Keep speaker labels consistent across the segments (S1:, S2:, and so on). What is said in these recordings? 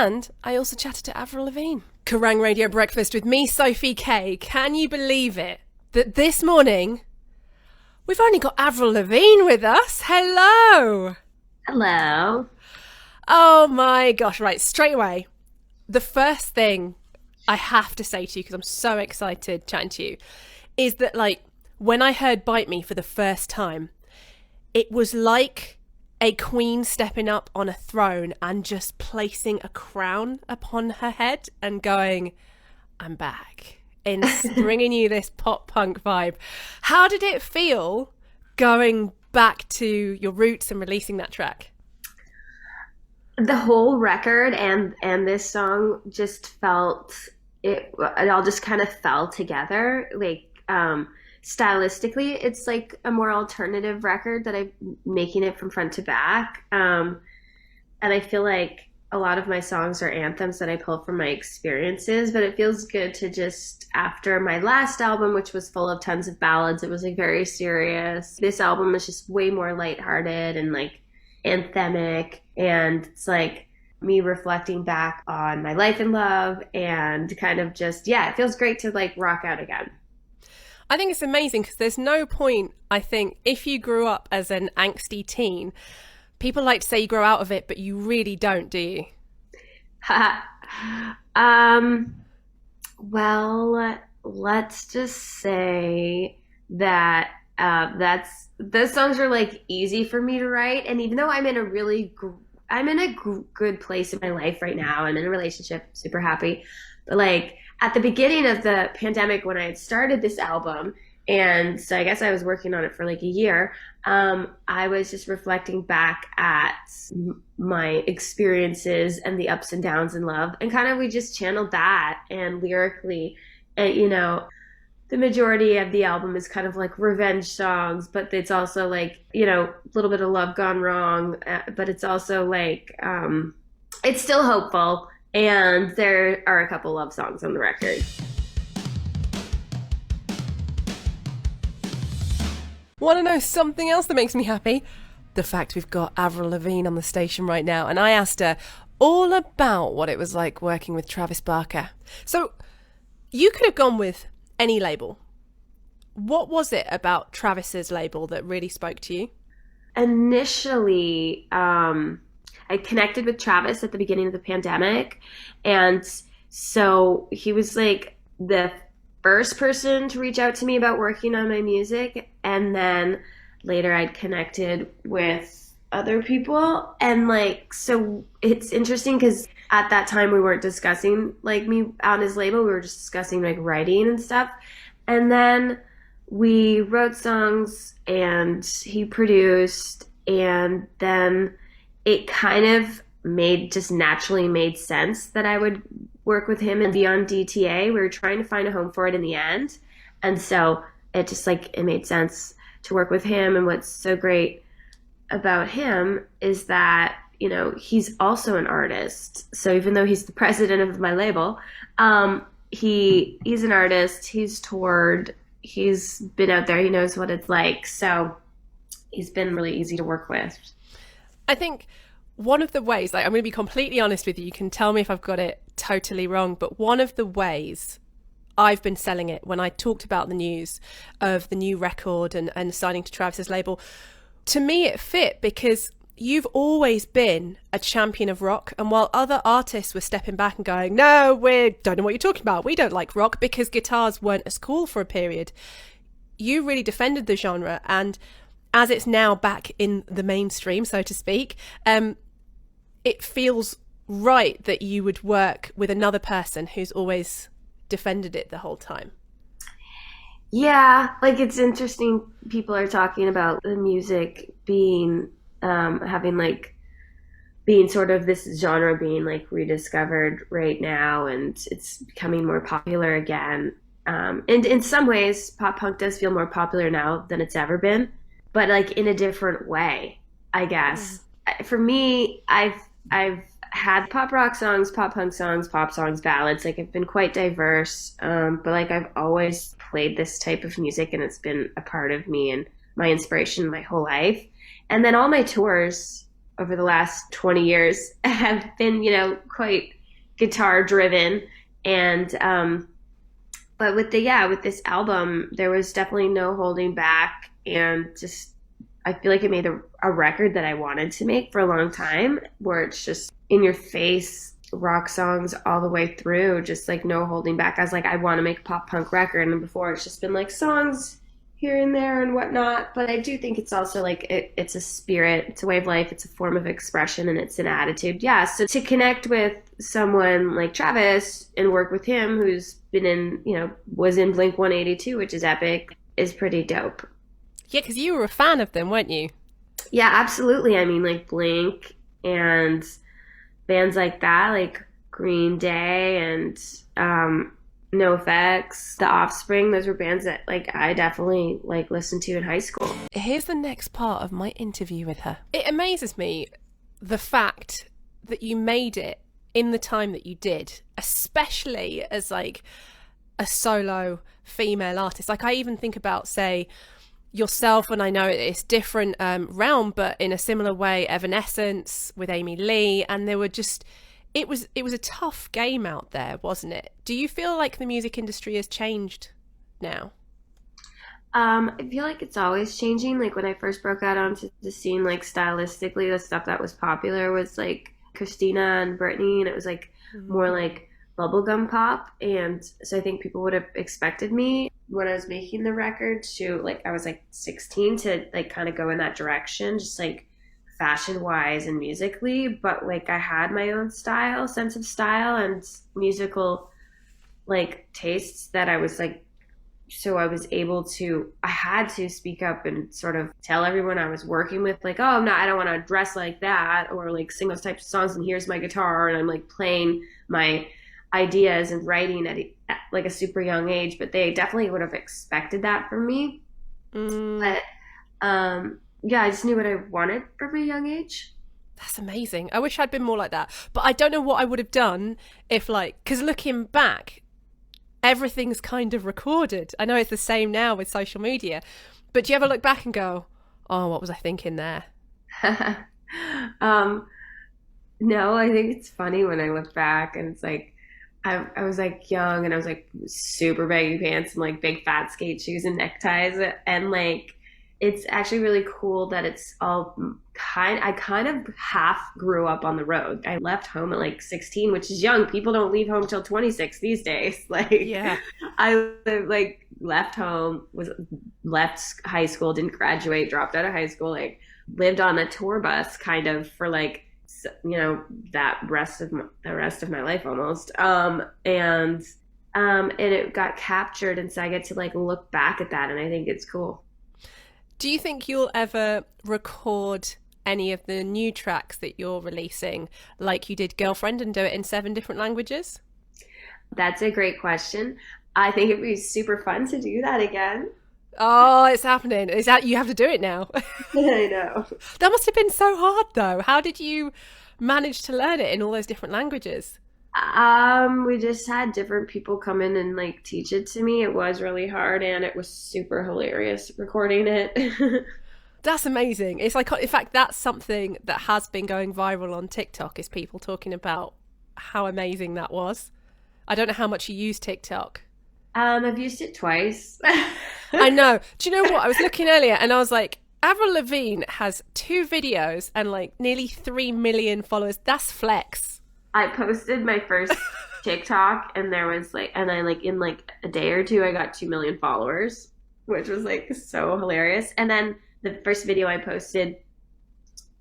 S1: And I also chatted to AvriL Lavigne. Kerrang Radio Breakfast with me, Sophie K. Can you believe it? That this morning, we've only got AvriL Lavigne with us. Hello.
S2: Hello.
S1: Oh my gosh, right, straight away. The first thing I have to say to you, because I'm so excited chatting to you, is that like when I heard Bite Me for the first time, it was like a queen stepping up on a throne and just placing a crown upon her head and going, I'm back, and bringing you this pop punk vibe. How did it feel going back to your roots and releasing that track?
S2: The whole record and this song just felt it all just kind of fell together. Like stylistically, it's like a more alternative record that I'm making it from front to back. And I feel like a lot of my songs are anthems that I pull from my experiences, but it feels good to just, after my last album, which was full of tons of ballads, it was like very serious. This album is just way more lighthearted and like anthemic, and it's like me reflecting back on my life and love and kind of just, yeah, it feels great to like rock out again.
S1: I think it's amazing because there's no point, I think, if you grew up as an angsty teen, people like to say you grow out of it, but you really don't, do you?
S2: Well, let's just say that those songs are like easy for me to write, and even though I'm in a good place in my life right now, I'm in a relationship, super happy, but like at the beginning of the pandemic when I had started this album, and so I guess I was working on it for like a year, I was just reflecting back at my experiences and the ups and downs in love, and kind of we just channeled that, and lyrically, the majority of the album is kind of like revenge songs, but it's also like, a little bit of love gone wrong, but it's also like, it's still hopeful. And there are a couple love songs on the record.
S1: Want to know something else that makes me happy? The fact we've got AvriL Lavigne on the station right now, and I asked her all about what it was like working with Travis Barker. So you could have gone with any label. What was it about Travis's label that really spoke to you?
S2: Initially, I connected with Travis at the beginning of the pandemic, and so he was like the first person to reach out to me about working on my music, and then later I'd connected with other people, and like, so it's interesting because at that time we weren't discussing like me on his label, we were just discussing like writing and stuff, and then we wrote songs and he produced, and then it kind of naturally made sense that I would work with him and be on DTA. We were trying to find a home for it in the end. And so it just like, it made sense to work with him. And what's so great about him is that, he's also an artist. So even though he's the president of my label, he's an artist, he's toured, he's been out there, he knows what it's like. So he's been really easy to work with.
S1: I think one of the ways, like, I'm going to be completely honest with you, you can tell me if I've got it totally wrong, but one of the ways I've been selling it when I talked about the news of the new record and signing to Travis's label, to me it fit because you've always been a champion of rock. And while other artists were stepping back and going, no, we don't know what you're talking about, we don't like rock because guitars weren't as cool for a period, you really defended the genre. And as it's now back in the mainstream, so to speak, it feels right that you would work with another person who's always defended it the whole time.
S2: Yeah, like it's interesting. People are talking about the music being, being sort of this genre being like rediscovered right now, and it's becoming more popular again. And in some ways, pop punk does feel more popular now than it's ever been, but like in a different way, I guess. For me, I've had pop rock songs, pop punk songs, pop songs, ballads. Like I've been quite diverse, but like I've always played this type of music, and it's been a part of me and my inspiration my whole life. And then all my tours over the last 20 years have been, quite guitar driven. And but with this album, there was definitely no holding back, and just I feel like it made a record that I wanted to make for a long time, where it's just in your face rock songs all the way through, just like no holding back. I was like, I want to make a pop punk record, and before it's just been like songs here and there and whatnot. But I do think it's also like it's a spirit, it's a way of life, it's a form of expression, and it's an attitude. Yeah, so to connect with someone like Travis and work with him, who's been was in Blink 182, which is epic, is pretty dope.
S1: Yeah, because you were a fan of them, weren't you?
S2: Yeah, absolutely. I mean, like Blink and bands like that, like Green Day and NoFX, The Offspring. Those were bands that like I definitely like listened to in high school.
S1: Here's the next part of my interview with her. It amazes me the fact that you made it in the time that you did, especially as like a solo female artist. Like I even think about, say, yourself, and I know it's different realm, but in a similar way, Evanescence with Amy Lee, and there were just it was a tough game out there, wasn't it? Do you feel like the music industry has changed now?
S2: I feel like it's always changing. Like when I first broke out onto the scene, like stylistically, the stuff that was popular was like Christina and Britney, and it was like more like bubblegum pop. And so I think people would have expected me when I was making the record to, like, I was like 16, to like kind of go in that direction, just like fashion wise and musically. But like I had my own sense of style and musical like tastes that I was like, so I had to speak up and sort of tell everyone I was working with, like, oh, I don't want to dress like that or like sing those types of songs, and here's my guitar, and I'm like playing my ideas and writing at like a super young age. But they definitely would have expected that from me. But yeah, I just knew what I wanted from a young age.
S1: That's amazing. I wish I'd been more like that, but I don't know what I would have done if, like, because looking back, everything's kind of recorded. I know it's the same now with social media, but do you ever look back and go, oh, what was I thinking there?
S2: No, I think it's funny when I look back, and it's like I was like young, and I was like super baggy pants and like big fat skate shoes and neckties, and like it's actually really cool that it's all I kind of half grew up on the road. I left home at like 16, which is young. People don't leave home till 26 these days. Like, yeah, I like left home, left high school, didn't graduate, dropped out of high school, like lived on a tour bus kind of for like, the rest of my life almost. And it got captured, and so I get to like look back at that, and I think it's cool.
S1: Do you think you'll ever record any of the new tracks that you're releasing like you did Girlfriend and do it in 7 different languages?
S2: That's a great question. I think it'd be super fun to do that again.
S1: Oh, it's happening. Is that you have to do it now?
S2: I know.
S1: That must have been so hard though. How did you manage to learn it in all those different languages?
S2: We just had different people come in and like teach it to me. It was really hard, and it was super hilarious recording it.
S1: That's amazing. It's like, in fact, that's something that has been going viral on TikTok, is people talking about how amazing that was. I don't know how much you use TikTok.
S2: I've used it twice.
S1: I know. Do you know what? I was looking earlier and I was like, AvriL Lavigne has 2 videos and like nearly 3 million followers. That's flex.
S2: I posted my first TikTok, and there was like, and I like in like a day or two, I got 2 million followers, which was like so hilarious. And then the first video I posted,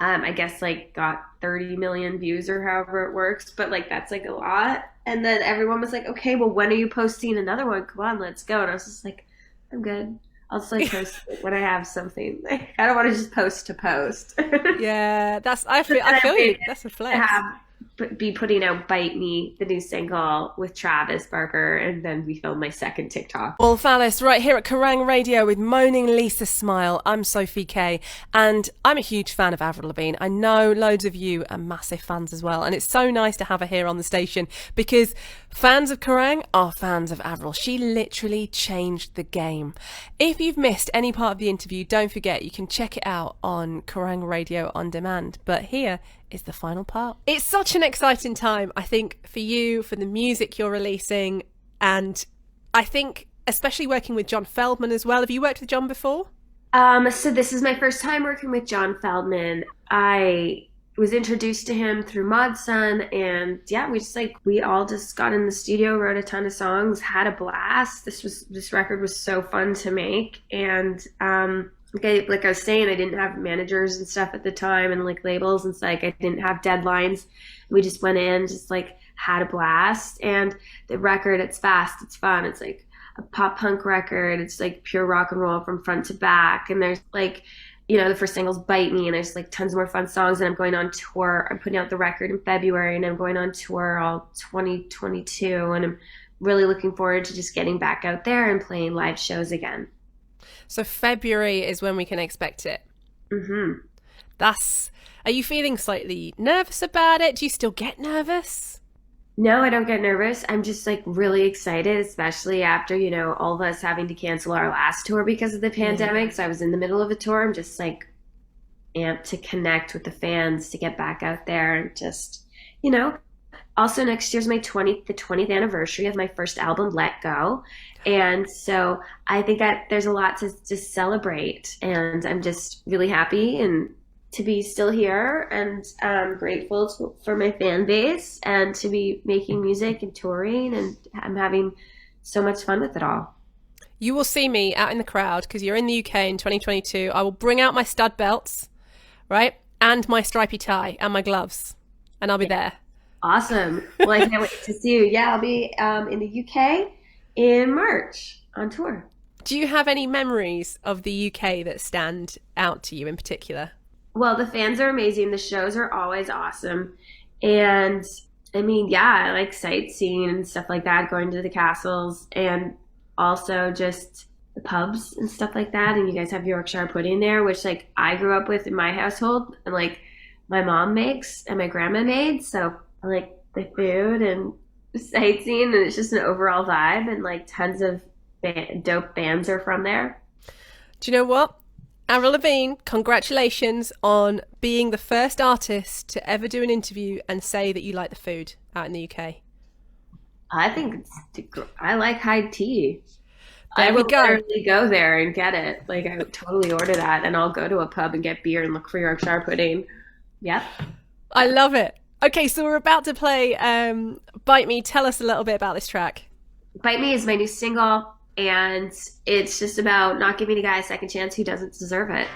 S2: I guess like got 30 million views or however it works, but like that's like a lot. And then everyone was like, okay, well, when are you posting another one? Come on, let's go. And I was just like, I'm good. I'll just like post when I have something. Like, I don't want to just post to post.
S1: Yeah, I feel you. That's a flex.
S2: I have be putting out Bite Me, the new single with Travis Barker, and then we filmed my second TikTok.
S1: Well, Phallus, right here at Kerrang Radio with Moaning Lisa Smile. I'm Sophie K, and I'm a huge fan of AvriL Lavigne. I know loads of you are massive fans as well, and it's so nice to have her here on the station because fans of Kerrang are fans of AvriL. She literally changed the game. If you've missed any part of the interview, don't forget you can check it out on Kerrang Radio on demand. But here is the final part. It's such an exciting time, I think, for you, for the music you're releasing, and I think especially working with John Feldman as well. Have you worked with John before?
S2: So this is my first time working with John Feldman. I was introduced to him through Mod Sun, and yeah, we all just got in the studio, wrote a ton of songs, had a blast. This record was so fun to make, and like I was saying, I didn't have managers and stuff at the time, and like labels, and it's like I didn't have deadlines. We just went in, just like had a blast. And the record, it's fast, it's fun, it's like a pop punk record, it's like pure rock and roll from front to back. And there's like, the first single's Bite Me, and there's like tons more fun songs. And I'm going on tour. I'm putting out the record in February, and I'm going on tour all 2022, and I'm really looking forward to just getting back out there and playing live shows again.
S1: So February is when we can expect it.
S2: Mm-hmm.
S1: Are you feeling slightly nervous about it? Do you still get nervous?
S2: No, I don't get nervous. I'm just like really excited, especially after, all of us having to cancel our last tour because of the pandemic. So I was in the middle of a tour. I'm just like amped to connect with the fans, to get back out there and just, Also, next year's the 20th anniversary of my first album, Let Go. And so I think that there's a lot to celebrate. And I'm just really happy and to be still here, and grateful for my fan base and to be making music and touring. And I'm having so much fun with it all.
S1: You will see me out in the crowd because you're in the UK in 2022. I will bring out my stud belts, right? And my stripy tie and my gloves. And I'll be there.
S2: Awesome. Well, I can't wait to see you. Yeah, I'll be in the UK in March on tour.
S1: Do you have any memories of the UK that stand out to you in particular?
S2: Well, the fans are amazing. The shows are always awesome. And I mean, yeah, I like sightseeing and stuff like that, going to the castles, and also just the pubs and stuff like that. And you guys have Yorkshire pudding there, which like I grew up with in my household, and like my mom makes and my grandma made. So I like the food and sightseeing, and it's just an overall vibe, and like tons of dope bands are from there.
S1: Do you know what? AvriL Lavigne, congratulations on being the first artist to ever do an interview and say that you like the food out in the UK.
S2: I like high tea.
S1: There
S2: I
S1: we
S2: would
S1: go.
S2: literally go there and get it. Like I would totally order that, and I'll go to a pub and get beer and look for Yorkshire pudding. Yep.
S1: I love it. Okay, so we're about to play Bite Me. Tell us a little bit about this track.
S2: Bite Me is my new single, and it's just about not giving a guy a second chance who doesn't deserve it.